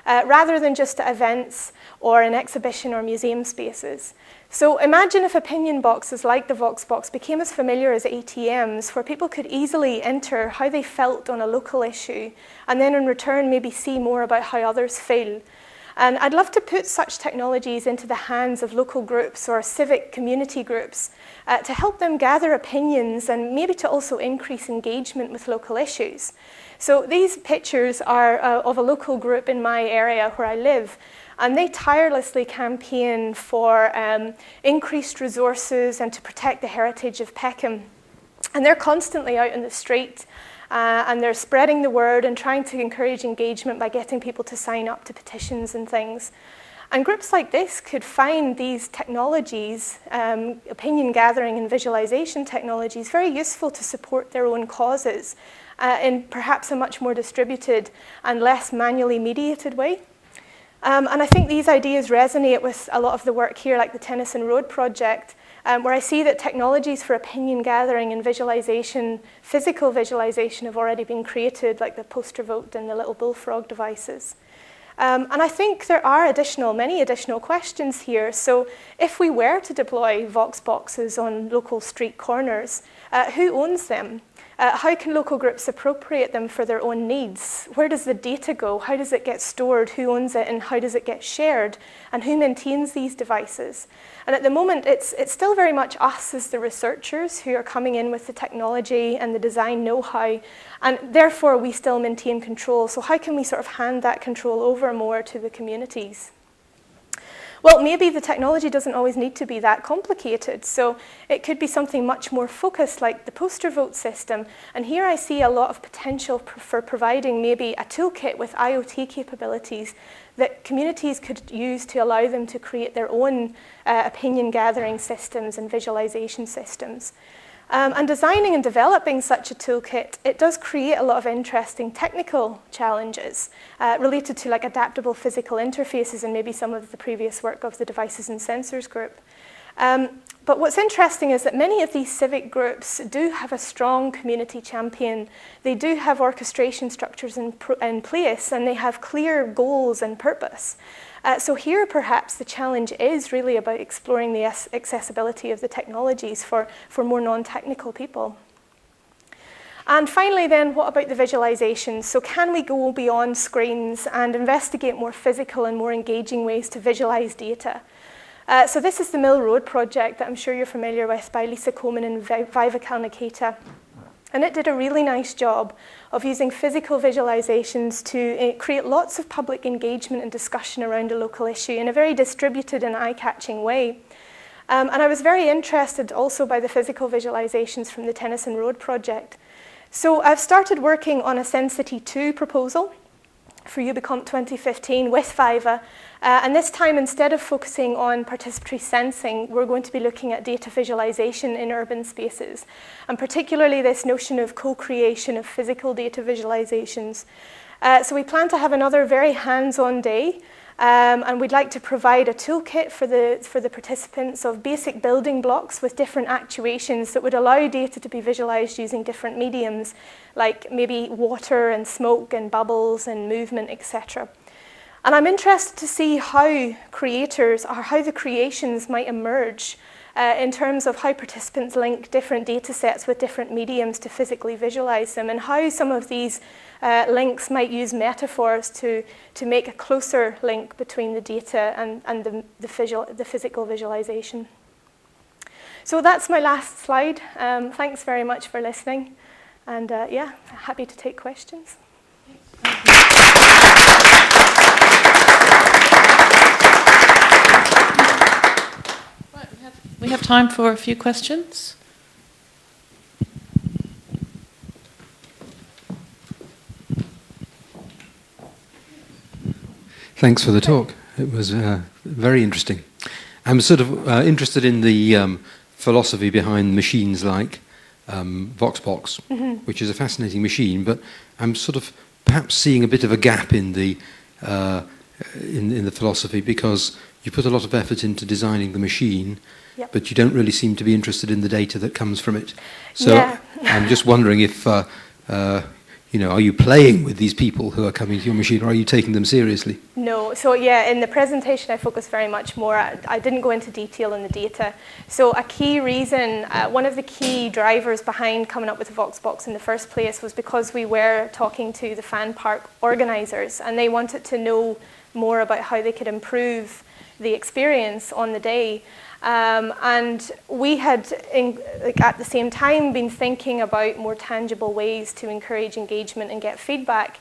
rather than just at events or in exhibition or museum spaces. So imagine if opinion boxes like the Voxbox became as familiar as ATMs, where people could easily enter how they felt on a local issue, and then in return maybe see more about how others feel. And I'd love to put such technologies into the hands of local groups or civic community groups to help them gather opinions and maybe to also increase engagement with local issues. So these pictures are of a local group in my area where I live, and they tirelessly campaign for increased resources and to protect the heritage of Peckham. And they're constantly out in the street and they're spreading the word and trying to encourage engagement by getting people to sign up to petitions and things. And groups like this could find these technologies, opinion gathering and visualization technologies, very useful to support their own causes in perhaps a much more distributed and less manually mediated way. And I think these ideas resonate with a lot of the work here, like the Tennyson Road project, where I see that technologies for opinion gathering and visualization, physical visualization, have already been created, like the poster vote and the little bullfrog devices. And I think there are many additional questions here. So if we were to deploy Voxboxes on local street corners, who owns them? How can local groups appropriate them for their own needs? Where does the data go? How does it get stored? Who owns it? And how does it get shared? And who maintains these devices? And at the moment, it's still very much us as the researchers who are coming in with the technology and the design know-how. And therefore, we still maintain control. So how can we sort of hand that control over more to the communities? Well, maybe the technology doesn't always need to be that complicated. So it could be something much more focused, like the poster vote system. And here I see a lot of potential for providing maybe a toolkit with IoT capabilities that communities could use to allow them to create their own opinion gathering systems and visualization systems. And designing and developing such a toolkit, it does create a lot of interesting technical challenges related to like adaptable physical interfaces and maybe some of the previous work of the Devices and Sensors group. But what's interesting is that many of these civic groups do have a strong community champion. They do have orchestration structures in place, and they have clear goals and purpose. So here, perhaps, the challenge is really about exploring the accessibility of the technologies for more non-technical people. And finally, then, what about the visualizations? So can we go beyond screens and investigate more physical and more engaging ways to visualize data? So this is the Mill Road project that I'm sure you're familiar with by Lisa Coleman and Vivica Nikita. And it did a really nice job of using physical visualizations to create lots of public engagement and discussion around a local issue in a very distributed and eye-catching way. And I was very interested also by the physical visualizations from the Tennyson Road project. So I've started working on a Sensity 2 proposal for UbiComp 2015 with Viva. And this time, instead of focusing on participatory sensing, we're going to be looking at data visualization in urban spaces, and particularly this notion of co-creation of physical data visualizations. So we plan to have another very hands-on day, and we'd like to provide a toolkit for the participants of basic building blocks with different actuations that would allow data to be visualized using different mediums, like maybe water and smoke and bubbles and movement, etc. And I'm interested to see how creators or how the creations might emerge in terms of how participants link different data sets with different mediums to physically visualize them, and how some of these links might use metaphors to make a closer link between the data and the physical visualization. So that's my last slide. Thanks very much for listening. And yeah, happy to take questions. We have time for a few questions. Thanks for the talk. It was very interesting. I'm sort of interested in the philosophy behind machines like Voxbox, which is a fascinating machine, but I'm sort of perhaps seeing a bit of a gap in the philosophy, because you put a lot of effort into designing the machine, Yep. but you don't really seem to be interested in the data that comes from it. So Yeah. I'm just wondering if, are you playing with these people who are coming to your machine, or are you taking them seriously? No, so yeah, in the presentation I focused very much more, I didn't go into detail in the data. So a key reason, one of the key drivers behind coming up with the Voxbox in the first place was because we were talking to the fan park organisers, and they wanted to know more about how they could improve the experience on the day. And we had, at the same time, been thinking about more tangible ways to encourage engagement and get feedback.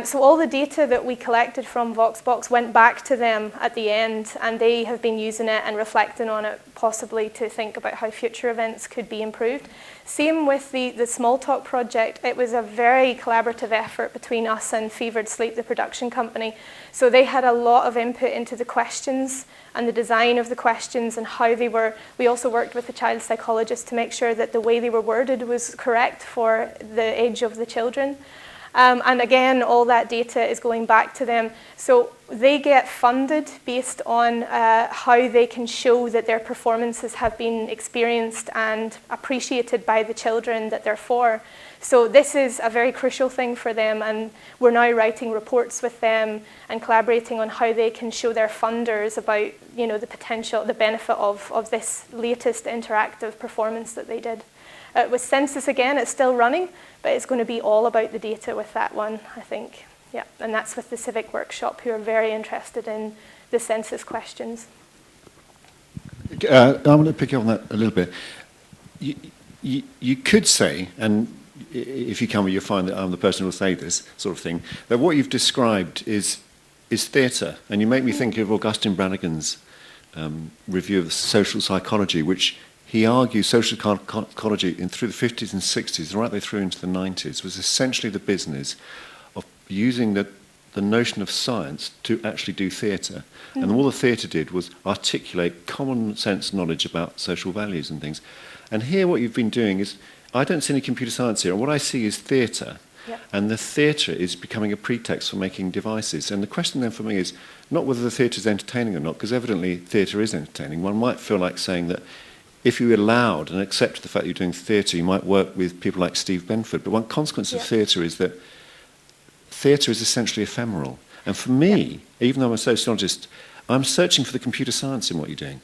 So all the data that we collected from Voxbox went back to them at the end, and they have been using it and reflecting on it, possibly to think about how future events could be improved. Same with the Small Talk project. It was a very collaborative effort between us and Fevered Sleep, the production company. So they had a lot of input into the questions and the design of the questions and how they were. We also worked with the child psychologist to make sure that the way they were worded was correct for the age of the children. And again, all that data is going back to them. So they get funded based on how they can show that their performances have been experienced and appreciated by the children that they're for. So this is a very crucial thing for them, and we're now writing reports with them and collaborating on how they can show their funders about, the potential, the benefit of this latest interactive performance that they did. With Census, again, it's still running, but it's going to be all about the data with that one, I think. Yeah, and that's with the Civic Workshop, who are very interested in the census questions. I want to pick up on that a little bit. You could say, and if you come, you'll find that I'm the person who will say this sort of thing, that what you've described is is theatre. And you make me think of Augustine Brannigan's review of social psychology, which he argues social psychology through the 50s and 60s, right the way through into the 90s, was essentially the business of using the notion of science to actually do theatre. And all the theatre did was articulate common sense knowledge about social values and things. And here what you've been doing is, I don't see any computer science here, and what I see is theatre. Yep. And the theatre is becoming a pretext for making devices. And the question then for me is not whether the theatre is entertaining or not, because evidently theatre is entertaining. One might feel like saying that if you allowed and accepted the fact that you're doing theatre, you might work with people like Steve Benford. But one consequence of theatre is that theatre is essentially ephemeral. And for me, even though I'm a sociologist, I'm searching for the computer science in what you're doing.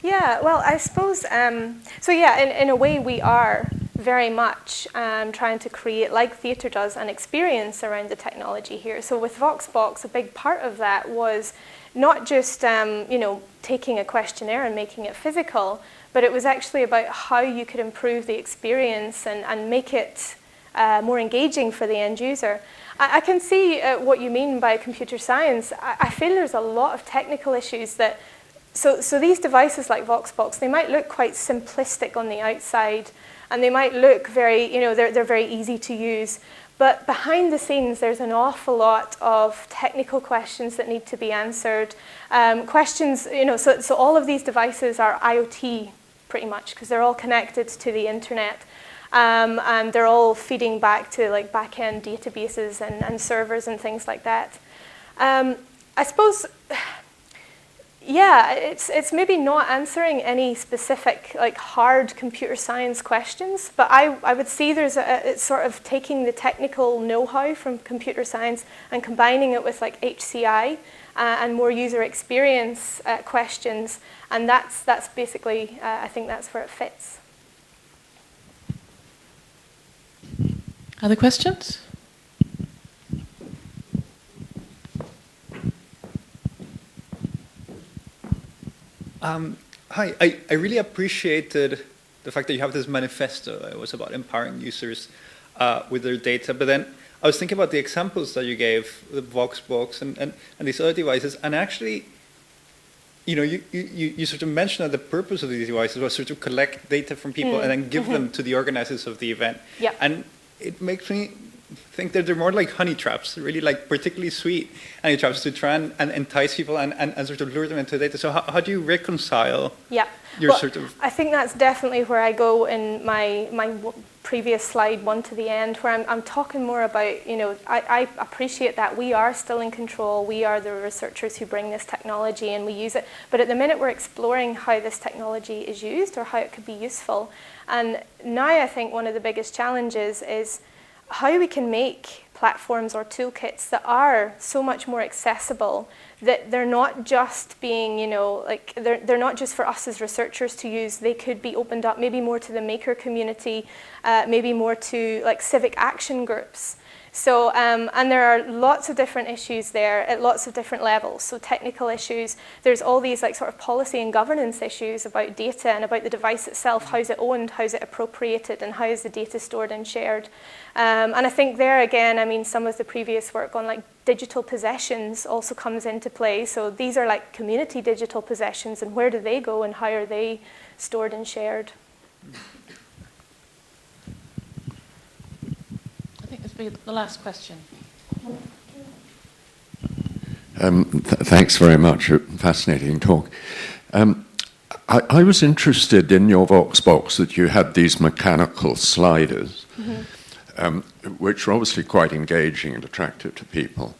Yeah, well, I suppose, so yeah, in a way we are very much trying to create, like theatre does, an experience around the technology here. So with Voxbox, a big part of that was not just, taking a questionnaire and making it physical, but it was actually about how you could improve the experience and make it more engaging for the end user. I can see what you mean by computer science. I feel there's a lot of technical issues that So these devices like Voxbox, they might look quite simplistic on the outside, and they might look very, they're very easy to use. But behind the scenes, there's an awful lot of technical questions that need to be answered. Questions, so all of these devices are IoT pretty much, because they're all connected to the internet. And they're all feeding back to like back-end databases and servers and things like that. I suppose, yeah, it's maybe not answering any specific like hard computer science questions, but I would see it's sort of taking the technical know-how from computer science and combining it with like HCI and more user experience questions, and that's basically I think that's where it fits. Other questions? Hi, I really appreciated the fact that you have this manifesto that was about empowering users with their data, but then I was thinking about the examples that you gave, the Voxbox and these other devices, and actually, you sort of mentioned that the purpose of these devices was sort of collect data from people and then give them to the organizers of the event. Yeah. And it makes me think that they're more like honey traps, really like particularly sweet honey traps to try and entice people and sort of lure them into data. So how do you reconcile your sort of... I think that's definitely where I go in my previous slide, one to the end, where I'm talking more about, I appreciate that we are still in control. We are the researchers who bring this technology and we use it. But at the minute we're exploring how this technology is used or how it could be useful. And now I think one of the biggest challenges is how we can make platforms or toolkits that are so much more accessible that they're not just being, they're not just for us as researchers to use. They could be opened up maybe more to the maker community, maybe more to like civic action groups. So, and there are lots of different issues there at lots of different levels. So technical issues, there's all these like sort of policy and governance issues about data and about the device itself. How's it owned? How's it appropriated? And how is the data stored and shared? And I think there again, some of the previous work on like digital possessions also comes into play. So these are like community digital possessions, and where do they go and how are they stored and shared? The last question. Thanks very much. Fascinating talk. I was interested in your Voxbox that you had these mechanical sliders, which are obviously quite engaging and attractive to people,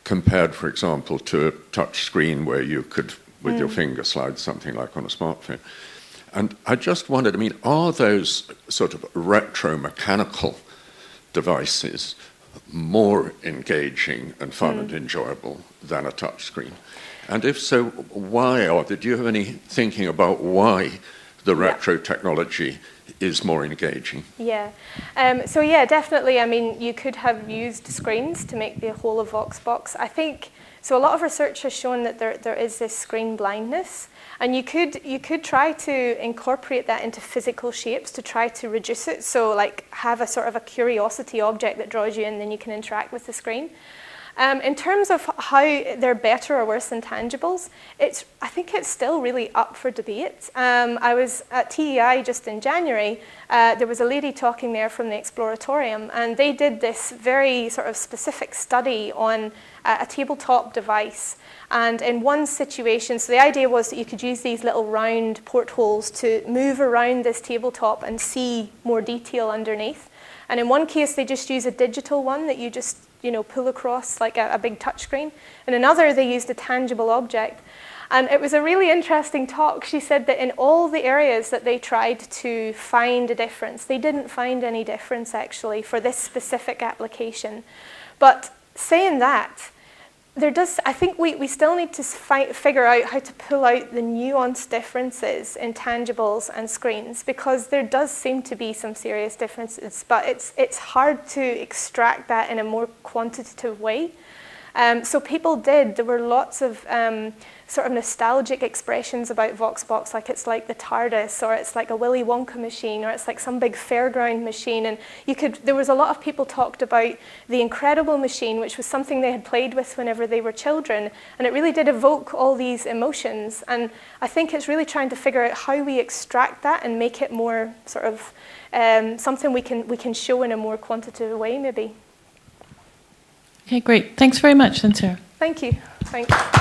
compared, for example, to a touch screen where you could, with your finger, slide something like on a smartphone. And I just wondered, are those sort of retro-mechanical devices more engaging and fun and enjoyable than a touch screen? And if so, why? Or do you have any thinking about why the retro technology is more engaging? Yeah. So yeah, definitely. You could have used screens to make the whole of Voxbox. I think, so a lot of research has shown that there is this screen blindness. And you could try to incorporate that into physical shapes to try to reduce it. So like have a sort of a curiosity object that draws you in, then you can interact with the screen. In terms of how they're better or worse than tangibles, I think it's still really up for debate. I was at TEI just in January. There was a lady talking there from the Exploratorium, and they did this very sort of specific study on a tabletop device. And in one situation, so the idea was that you could use these little round portholes to move around this tabletop and see more detail underneath. And in one case, they just use a digital one that you just pull across like a big touchscreen. In another, they used a tangible object. And it was a really interesting talk. She said that in all the areas that they tried to find a difference, they didn't find any difference actually for this specific application. But saying that, I think we still need to figure out how to pull out the nuanced differences in tangibles and screens, because there does seem to be some serious differences, but it's hard to extract that in a more quantitative way. So there were lots of sort of nostalgic expressions about Voxbox, like it's like the TARDIS, or it's like a Willy Wonka machine, or it's like some big fairground machine. And there was a lot of people talked about the Incredible Machine, which was something they had played with whenever they were children, and it really did evoke all these emotions. And I think it's really trying to figure out how we extract that and make it more sort of something we can show in a more quantitative way, maybe. Okay, great. Thanks very much, then, Sarah. Thank you. Thanks.